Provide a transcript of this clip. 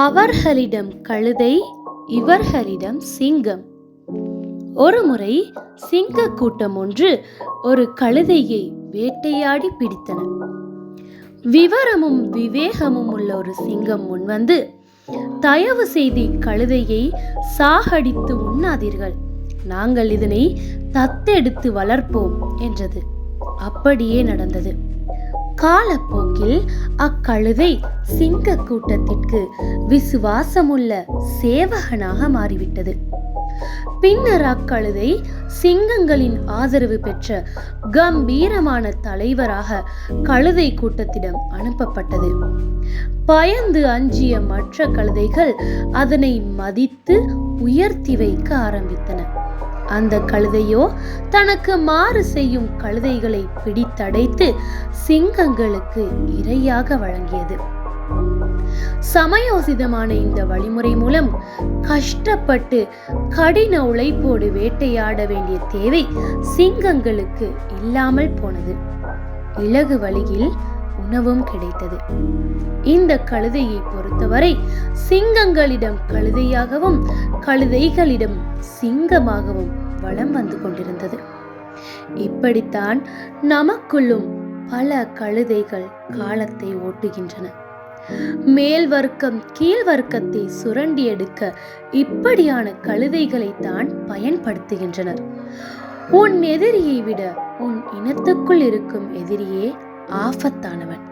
அவர்களிடம் கழுதை, இவர்களிடம் சிங்கம். ஒருமுறை சிங்க கூட்டம் ஒன்று ஒரு கழுதையை வேட்டையாடி பிடித்தன. விவரமும் விவேகமும் உள்ள ஒரு சிங்கம் முன்வந்து, தயவு செய்து கழுதையை சாகடித்து உண்ணாதீர்கள், நாங்கள் இதனை தத்தெடுத்து வளர்ப்போம் என்றது. அப்படியே நடந்தது. காலப்போக்கில் அக்கழுதை சிங்க கூட்டத்திற்கு விசுவாசமுள்ள சேவகனாக மாறிவிட்டது. பின்னர் அக்கழுதை சிங்கங்களின் ஆதரவு பெற்ற கம்பீரமான தலைவராக கழுதை கூட்டத்திடம் அனுப்பப்பட்டது. பயந்து அஞ்சிய மற்ற கழுதைகள் அதனை மதித்து உயர்த்தி வைக்க ஆரம்பித்தன. அந்த கழுதையோ தனக்கு மாறு செய்யும் கழுதைகளை பிடித்தடைத்து சிங்கங்களுக்கு இரையாக வழங்கியது. சமயோசிதமான இந்த வழிமுறை மூலம் கஷ்டப்பட்டு கடின உழைப்போடு வேட்டையாட வேண்டிய தேவை சிங்கங்களுக்கு இல்லாமல் போனது. இலகு வழியில் உணவும் கிடைத்தது. இந்த கழுதையை பொறுத்தவரை சிங்கங்களிடம் கழுதையாகவும் கழுதைகளிடம் சிங்கமாகவும் வலம் வந்து கொண்டிருந்தது. இப்படித்தான் நமக்குள்ளும் பல கழுதைகள் காலத்தை ஓட்டுகின்றன. மேல் வர்க்கம் கீழ் வர்க்கத்தை சுரண்டி எடுக்க இப்படியான கழுதைகளை தான் பயன்படுத்துகின்றனர். உன் எதிரியை விட உன் இனத்துக்குள் இருக்கும் எதிரியே ஆபத்தானவன்.